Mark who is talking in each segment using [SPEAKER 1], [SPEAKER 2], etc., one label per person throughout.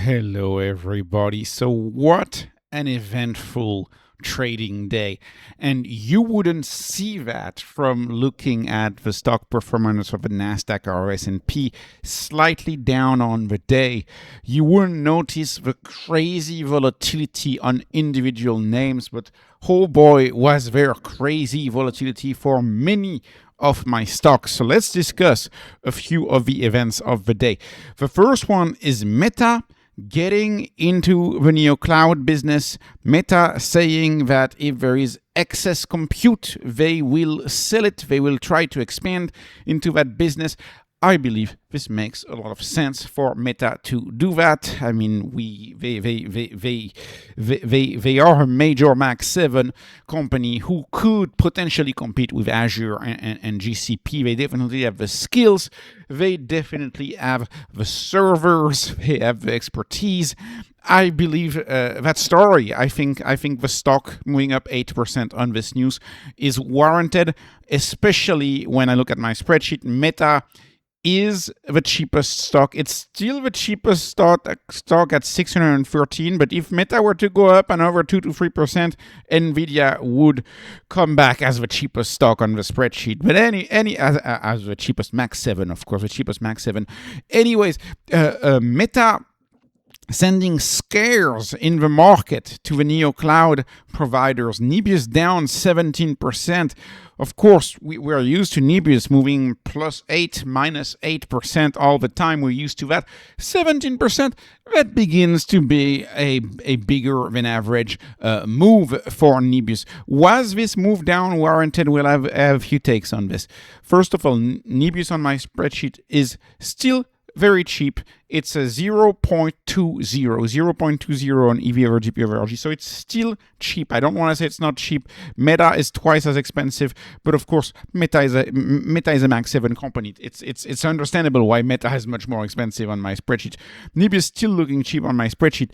[SPEAKER 1] Hello, everybody. So, what an eventful trading day. And you wouldn't see that from looking at the stock performance of the NASDAQ or S&P slightly down on the day. You wouldn't notice the crazy volatility on individual names, but oh boy, was there crazy volatility for many of my stocks. So let's discuss a few of the events of the day. The first one is Meta getting into the Neocloud business. Meta saying that if there is excess compute, they will sell it. They will try to expand into that business. I believe this makes a lot of sense for Meta to do that. I mean, they are a major Max 7 company who could potentially compete with Azure and GCP. They definitely have the skills. They definitely have the servers. They have the expertise. I believe that story. I think the stock moving up 8% on this news is warranted, especially when I look at my spreadsheet. Meta is the cheapest stock. It's still the cheapest stock at 613, but if Meta were to go up another 2 to 3%, Nvidia would come back as the cheapest stock on the spreadsheet. But as the cheapest Max 7, of course, the cheapest Max 7. Anyways, Meta sending scares in the market to the Neocloud providers. Nebius down 17%. Of course, we're used to Nebius moving +8, -8% all the time. We're used to that. 17%, that begins to be a bigger than average move for Nebius. Was this move down warranted? We'll have a few takes on this. First of all, Nebius on my spreadsheet is still very cheap. It's a 0.20 on EV over GP over RG. So it's still cheap. I don't want to say it's not cheap. Meta is twice as expensive, but of course, Meta is a Max 7 company. It's understandable why Meta is much more expensive on my spreadsheet. Nebius still looking cheap on my spreadsheet.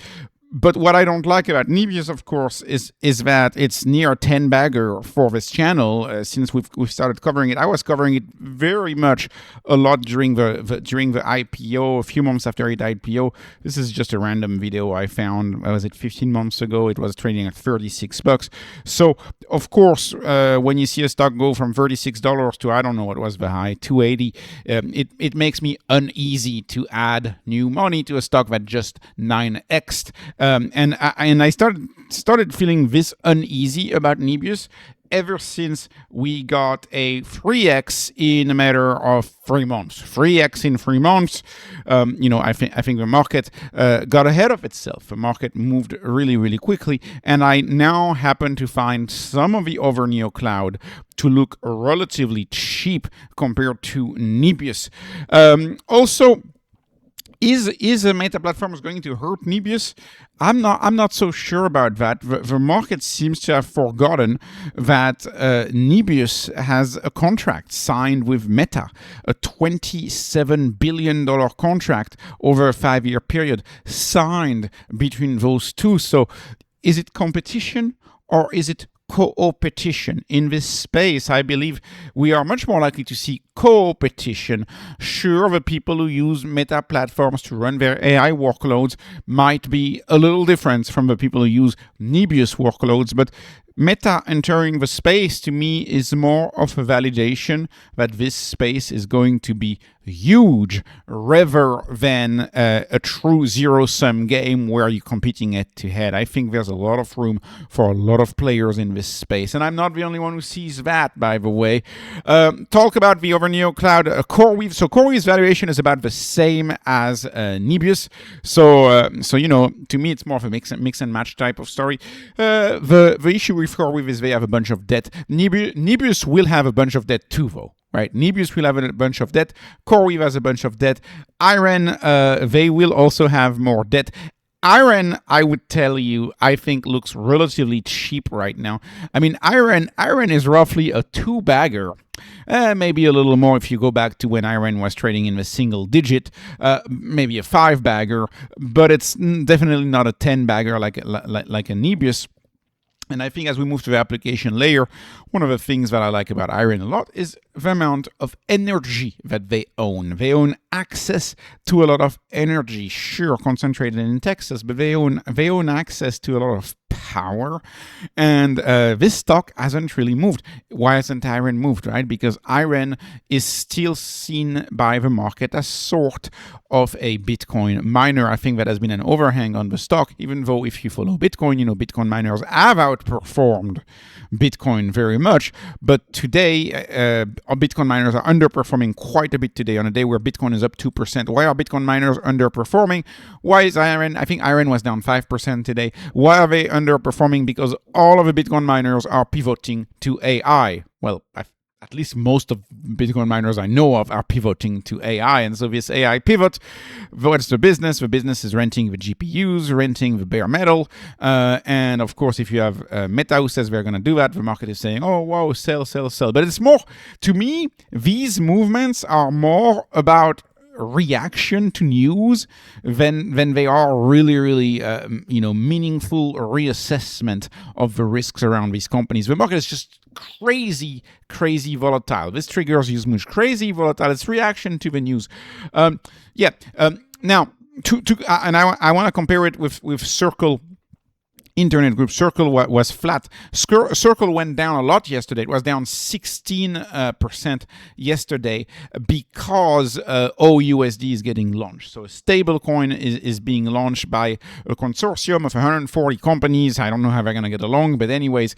[SPEAKER 1] But what I don't like about Nebius, of course, is that it's near 10 bagger for this channel since we've started covering it. I was covering it very much a lot during the IPO, a few months after it IPO. This is just a random video I found. Was it 15 months ago? It was trading at $36. So of course, when you see a stock go from $36 to, I don't know what was the high, 280, it makes me uneasy to add new money to a stock that just 9x'd. And I started feeling this uneasy about Nebius ever since we got a 3x in a matter of 3 months. 3x in 3 months. I think the market got ahead of itself. The market moved really, really quickly, and I now happen to find some of the other Neocloud to look relatively cheap compared to Nebius. Also, Is a Meta platform going to hurt Nebius? I'm not so sure about that. The market seems to have forgotten that Nebius has a contract signed with Meta, a $27 billion contract over a 5-year period signed between those two. So is it competition or is it co-opetition? In this space, I believe we are much more likely to see co-opetition. Sure, the people who use Meta platforms to run their AI workloads might be a little different from the people who use Nebius workloads, but Meta entering the space, to me, is more of a validation that this space is going to be huge rather than a true zero-sum game where you're competing head-to-head. I think there's a lot of room for a lot of players in this space, and I'm not the only one who sees that, by the way. Talk about the over Neocloud CoreWeave. So CoreWeave's valuation is about the same as Nebius. So to me, it's more of a mix and match type of story. The issue with CoreWeave is they have a bunch of debt. Nebius will have a bunch of debt too, though. Right, Nebius will have a bunch of debt. CoreWeave has a bunch of debt. IREN, they will also have more debt. IREN, I would tell you, I think looks relatively cheap right now. I mean, IREN is roughly a 2-bagger. Maybe a little more if you go back to when IREN was trading in the single digit, maybe a 5-bagger, but it's definitely not a 10-bagger like a Nebius. And I think as we move to the application layer, one of the things that I like about IREN a lot is the amount of energy that they own. They own access to a lot of energy, sure, concentrated in Texas, but they own access to a lot of power. And this stock hasn't really moved. Why hasn't IREN moved, right? Because IREN is still seen by the market as sort of a Bitcoin miner. I think that has been an overhang on the stock, even though if you follow Bitcoin, you know, Bitcoin miners have outperformed Bitcoin very much. But today, Bitcoin miners are underperforming quite a bit today on a day where Bitcoin is up 2%. Why are Bitcoin miners underperforming? Why is IREN? I think IREN was down 5% today. Why are they underperforming? Because all of the Bitcoin miners are pivoting to AI. Well, at least most of Bitcoin miners I know of are pivoting to AI. And so this AI pivot, what's the business? The business is renting the GPUs, renting the bare metal. And of course, if you have Meta who says they're going to do that, the market is saying, oh, wow, sell, sell, sell. But it's more, to me, these movements are more about reaction to news than they are really meaningful reassessment of the risks around these companies. The market is just crazy volatile. This triggers use much crazy volatile. It's reaction to the news. Now, and I want to compare it with Circle. Internet group. Circle was flat. Circle went down a lot yesterday. It was down 16% yesterday because OUSD is getting launched. So a stable coin is being launched by a consortium of 140 companies. I don't know how they're going to get along, but anyways,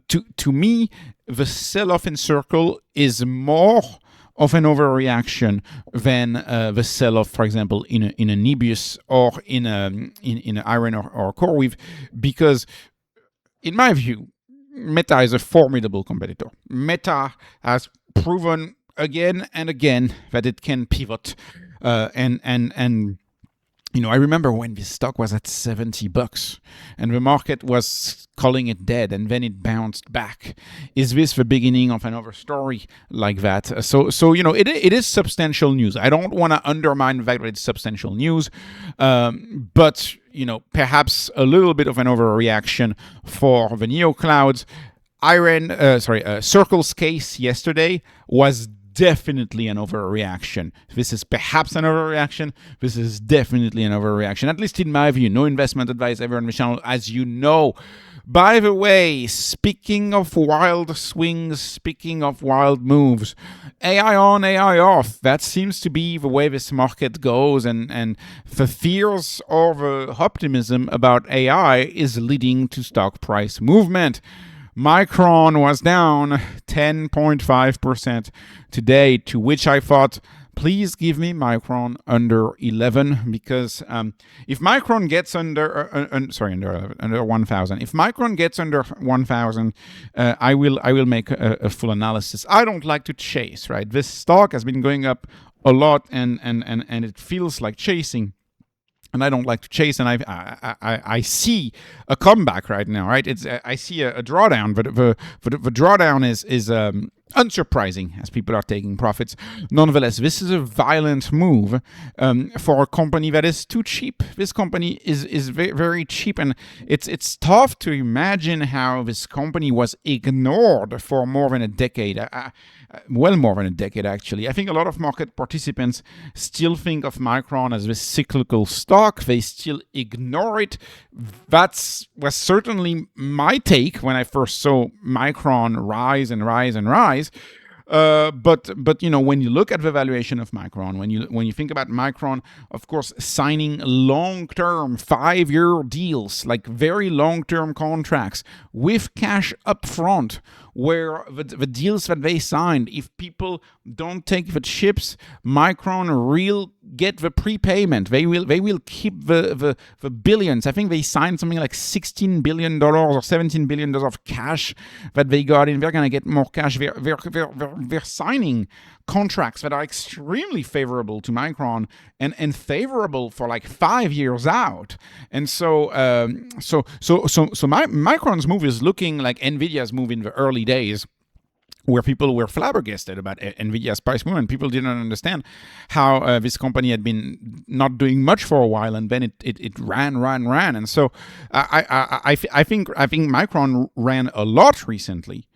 [SPEAKER 1] to me, the sell-off in Circle is more of an overreaction than the sell-off, for example, in a Nebius or in an IREN or CoreWeave, because in my view, Meta is a formidable competitor. Meta has proven again and again that it can pivot, and you know, I remember when this stock was at $70 and the market was calling it dead and then it bounced back. Is this the beginning of another story like that? So you know, it is substantial news. I don't want to undermine the fact that it's substantial news, but you know, perhaps a little bit of an overreaction for the Neoclouds. Circle's case yesterday was definitely an overreaction. This is perhaps an overreaction. This is definitely an overreaction, at least in my view. No investment advice ever on the channel, as you know. By the way, speaking of wild swings, speaking of wild moves, AI on, AI off, that seems to be the way this market goes, and the fears or the optimism about AI is leading to stock price movement. Micron was down 10.5% today, to which I thought, please give me Micron under 11, because if Micron gets under 1,000, if Micron gets under 1,000, I will make a full analysis. I don't like to chase, right? This stock has been going up a lot, and it feels like chasing. And I don't like to chase, and I see a comeback right now, right? I see a drawdown, but the drawdown is unsurprising as people are taking profits. Nonetheless, this is a violent move for a company that is too cheap. This company is very, very cheap, and it's tough to imagine how this company was ignored for more than a decade. Well, more than a decade, actually. I think a lot of market participants still think of Micron as this cyclical stock. They still ignore it. That was certainly my take when I first saw Micron rise and rise and rise. But you know, when you look at the valuation of Micron, when you think about Micron, of course, signing long-term 5-year deals, like very long-term contracts with cash up front, where the deals that they signed, if people don't take the chips, Micron will get the prepayment. They will keep the billions. I think they signed something like $16 billion or $17 billion of cash that they got in. They're going to get more cash. They're signing contracts that are extremely favorable to Micron and favorable for like 5 years out. And so Micron's move is looking like Nvidia's move in the early days, where people were flabbergasted about NVIDIA's price movement. People didn't understand how this company had been not doing much for a while, and then it ran. And so I think Micron ran a lot recently.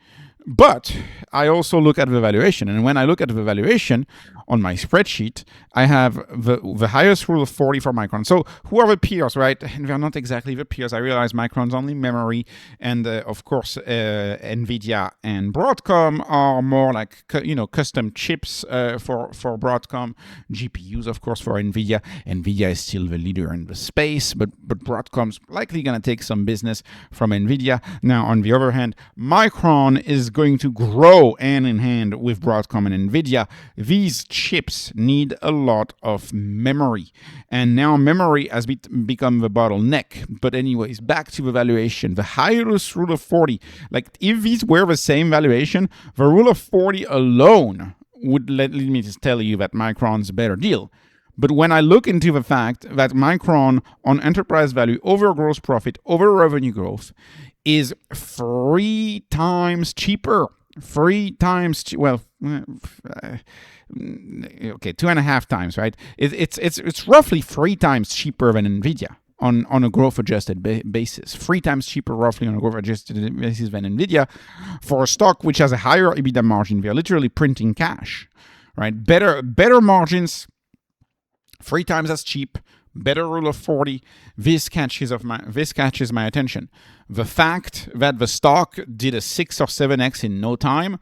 [SPEAKER 1] But I also look at the valuation, and when I look at the valuation on my spreadsheet, I have the highest rule of 40 for Micron. So who are the peers, right? And they're not exactly the peers. I realize Micron's only memory, and of course, NVIDIA and Broadcom are more like custom chips for Broadcom, GPUs, of course, for NVIDIA. NVIDIA is still the leader in the space, but Broadcom's likely going to take some business from NVIDIA. Now, on the other hand, Micron is going to grow hand in hand with Broadcom and NVIDIA. These chips need a lot of memory, and now memory has become the bottleneck. But anyways, back to the valuation. The highest rule of 40, like if these were the same valuation, the rule of 40 alone would lead me to tell you that Micron's a better deal. But when I look into the fact that Micron on enterprise value over gross profit over revenue growth is 3 times cheaper. 3 times, well, okay, 2.5 times, right? It's roughly 3 times cheaper than NVIDIA on a growth adjusted basis. 3 times cheaper roughly on a growth adjusted basis than NVIDIA for a stock which has a higher EBITDA margin. They're literally printing cash, right? Better margins, 3 times as cheap. Better rule of 40. This catches my attention. The fact that the stock did a 6 or 7x in no time,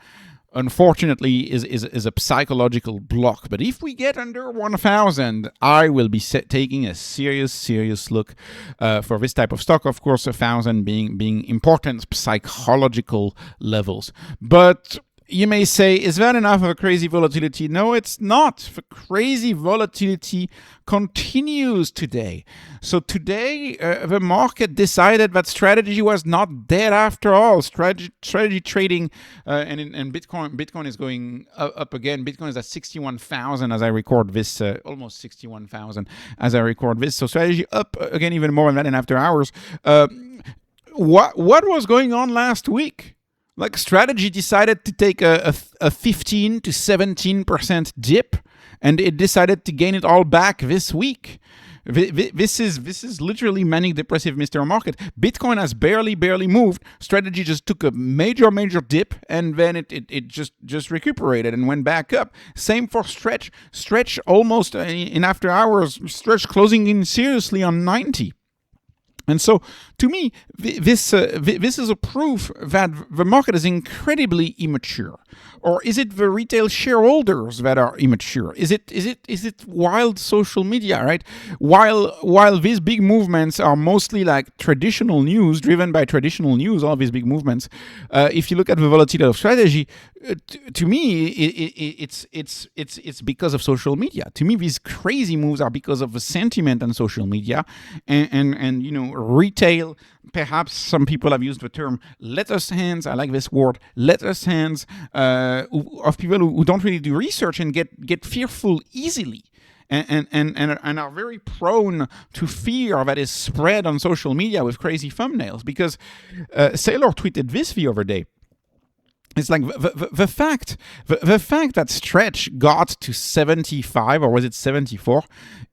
[SPEAKER 1] unfortunately, is a psychological block. But if we get under 1,000, I will be taking a serious look for this type of stock. Of course, 1,000 being important psychological levels. But you may say, is that enough of a crazy volatility? No, it's not. The crazy volatility continues today. So today, the market decided that strategy was not dead after all. Strategy trading and Bitcoin is going up again. Bitcoin is at 61,000 as I record this, almost 61,000 as I record this. So strategy up again even more than that in after hours. What was going on last week? Like strategy decided to take a 15 to 17% dip, and it decided to gain it all back this week. This is literally manic depressive Mr. Market. Bitcoin has barely moved. Strategy just took a major dip, and then it just recuperated and went back up. Same for Stretch. Stretch almost in after hours. Stretch closing in seriously on 90. And so, to me, this is a proof that the market is incredibly immature. Or is it the retail shareholders that are immature? Is it wild social media, right? While these big movements are mostly like traditional news, driven by traditional news, all these big movements, if you look at the volatility of strategy, to me, it's because of social media. To me, these crazy moves are because of the sentiment on social media, and retail. Perhaps some people have used the term lettuce hands. I like this word, lettuce hands, of people who don't really do research and get fearful easily. And are very prone to fear that is spread on social media with crazy thumbnails. Because Saylor tweeted this the other day. It's like the fact that Stretch got to 75, or was it 74,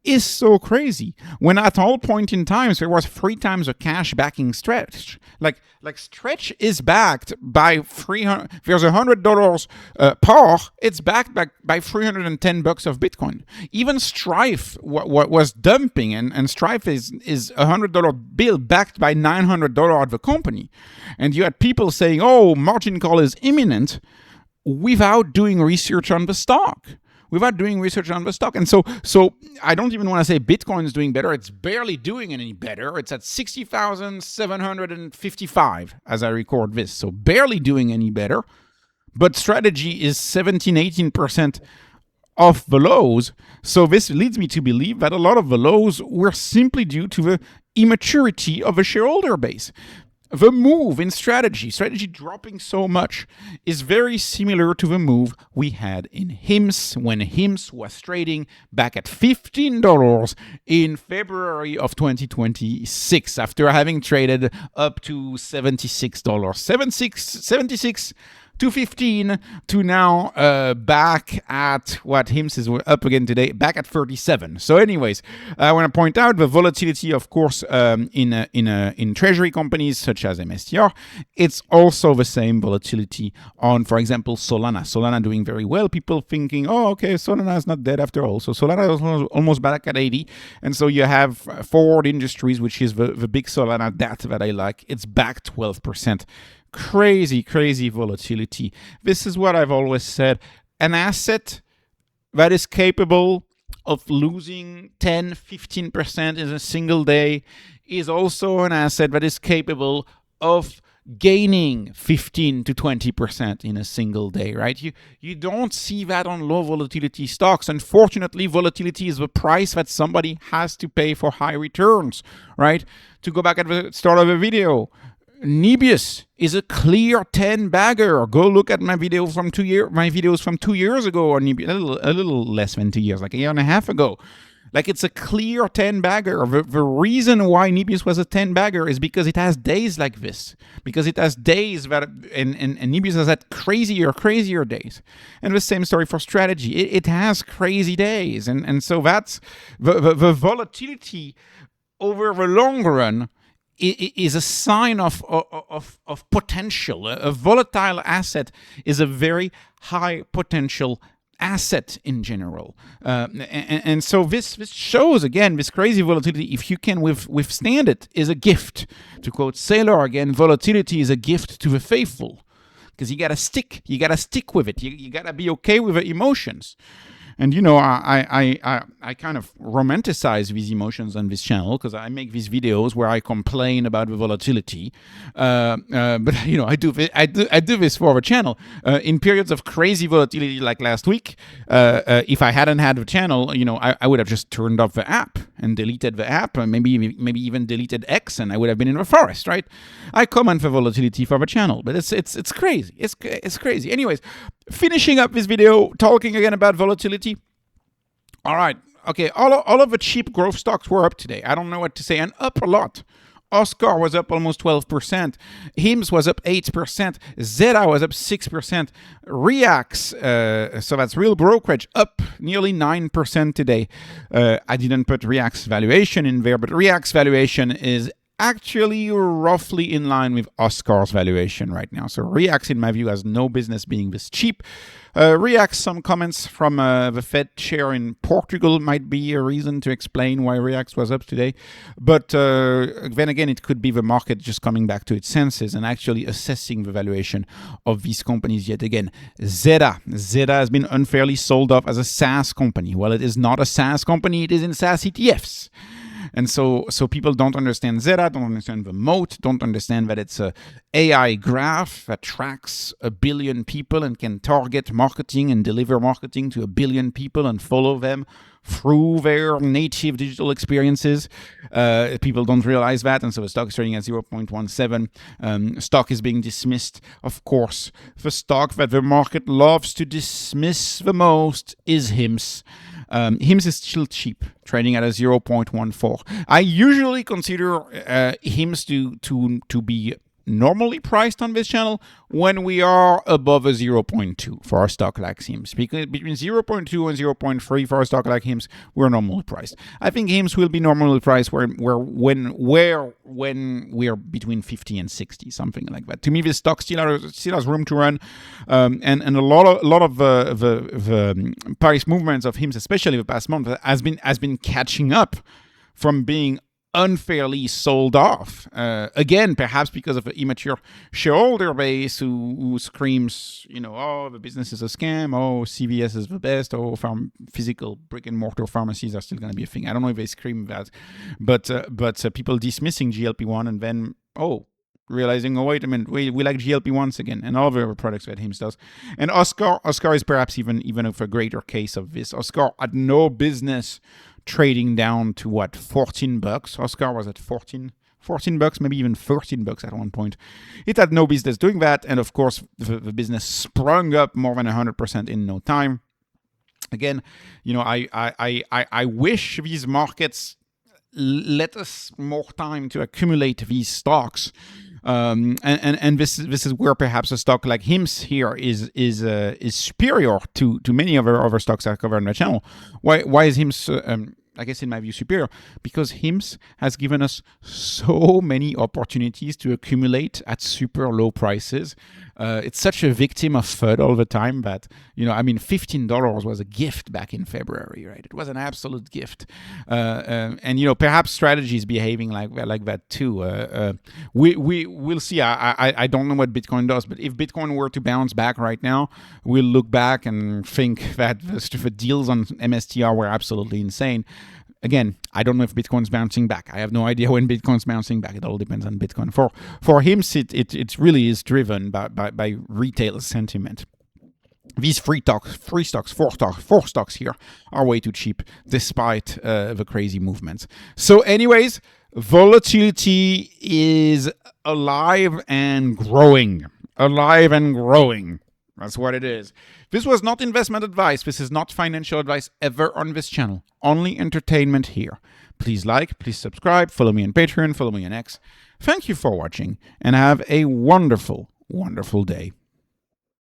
[SPEAKER 1] is so crazy. When at all point in time there was 3 times the cash backing Stretch. Like Stretch is backed by $300. There's $100 par. It's backed by $310 of Bitcoin. Even Strife was dumping, and Strife is a $100 bill backed by $900 of the company. And you had people saying, "Oh, margin call is imminent," without doing research on the stock. And so I don't even want to say Bitcoin is doing better. It's barely doing any better. It's at 60,755 as I record this. So barely doing any better. But strategy is 17-18% off the lows. So this leads me to believe that a lot of the lows were simply due to the immaturity of a shareholder base. The move in strategy dropping so much, is very similar to the move we had in HIMS when HIMS was trading back at $15 in February of 2026 after having traded up to $76. 76 215 to now back at what HIMS is up again today, back at 37. So anyways, I want to point out the volatility, of course, in treasury companies such as MSTR. It's also the same volatility on, for example, Solana. Solana doing very well. People thinking, oh, okay, Solana is not dead after all. So Solana is almost back at 80. And so you have Forward Industries, which is the big Solana data that I like. It's back 12%. Crazy volatility. This is what I've always said. An asset that is capable of losing 10-15% in a single day is also an asset that is capable of gaining 15 to 20% in a single day, right? You don't see that on low volatility stocks. Unfortunately, volatility is the price that somebody has to pay for high returns, right? To go back at the start of the video, Nebius is a clear 10-bagger. Go look at my videos from 2 years ago on Nebius, a little less than 2 years, like a year and a half ago. Like, it's a clear 10-bagger. The reason why Nebius was a 10-bagger is because it has days like this. Because it has days that, and Nebius has had crazier days. And the same story for strategy. It has crazy days. And so that's the volatility over the long run is a sign of potential. A volatile asset is a very high potential asset in general. And so this shows, again, this crazy volatility, if you can withstand it, is a gift. To quote Saylor again, volatility is a gift to the faithful. Because you gotta stick with it. You gotta be okay with the emotions. And I kind of romanticize these emotions on this channel because I make these videos where I complain about the volatility. But I do this for the channel. In periods of crazy volatility like last week, if I hadn't had the channel, I would have just turned off the app and deleted the app, and maybe even deleted X, and I would have been in the forest, right? I comment for volatility for the channel, but it's crazy. It's crazy. Anyways, finishing up this video, talking again about volatility. All right. Okay. All of the cheap growth stocks were up today. I don't know what to say. And up a lot. Oscar was up almost 12%. HIMS was up 8%. ZETA was up 6%. Reax, so that's real brokerage, up nearly 9% today. I didn't put Reax valuation in there, but Reax valuation is actually roughly in line with Oscar's valuation right now. So Reax, in my view, has no business being this cheap. Reax, some comments from the Fed chair in Portugal might be a reason to explain why Reax was up today. But then again, it could be the market just coming back to its senses and actually assessing the valuation of these companies yet again. ZETA has been unfairly sold off as a SaaS company. Well, it is not a SaaS company. It is in SaaS ETFs. And so people don't understand ZETA, don't understand the moat, don't understand that it's a AI graph that tracks 1 billion people and can target marketing and deliver marketing to 1 billion people and follow them through their native digital experiences. People don't realize that, and so the stock is trading at 0.17. Stock is being dismissed. Of course, the stock that the market loves to dismiss the most is HIMS. HIMS is still cheap, trading at a 0.14. I usually consider HIMS to be normally priced on this channel when we are above a 0.2 for our stock like HIMS. Because between 0.2 and 0.3 for our stock like HIMS, we're normally priced. I think HIMS will be normally priced when we're between 50 and 60, something like that. To me, this stock still has room to run, and a lot of the price movements of HIMS, especially the past month, has been catching up from being unfairly sold off. Again, perhaps because of an immature shareholder base who screams, oh, the business is a scam, oh, CVS is the best, oh, physical brick and mortar pharmacies are still going to be a thing. I don't know if they scream that, but people dismissing GLP-1 and then, realizing, wait a minute, we like GLP-1s again, and all of the products that HIMS does. And Oscar is perhaps even of a greater case of this. Oscar had no business trading down to what, $14. Oscar was at $14, maybe even $13 at one point. It had no business doing that, and of course the business sprung up more than 100% in no time. Again, I wish these markets let us more time to accumulate these stocks. And this is where perhaps a stock like HIMS here is superior to many other stocks I cover on the channel. Why is HIMS I guess in my view superior? Because HIMS has given us so many opportunities to accumulate at super low prices. It's such a victim of FUD all the time that, I mean, $15 was a gift back in February, right? It was an absolute gift. And perhaps strategy is behaving like that too. We'll see. I don't know what Bitcoin does, but if Bitcoin were to bounce back right now, we'll look back and think that the deals on MSTR were absolutely insane. Again, I don't know if Bitcoin's bouncing back. I have no idea when Bitcoin's bouncing back. It all depends on Bitcoin. For HIMS, it really is driven by retail sentiment. These four stocks here are way too cheap, despite the crazy movements. So anyways, volatility is alive and growing. Alive and growing. That's what it is. This was not investment advice. This is not financial advice ever on this channel. Only entertainment here. Please like, please subscribe, follow me on Patreon, follow me on X. Thank you for watching, and have a wonderful, wonderful day.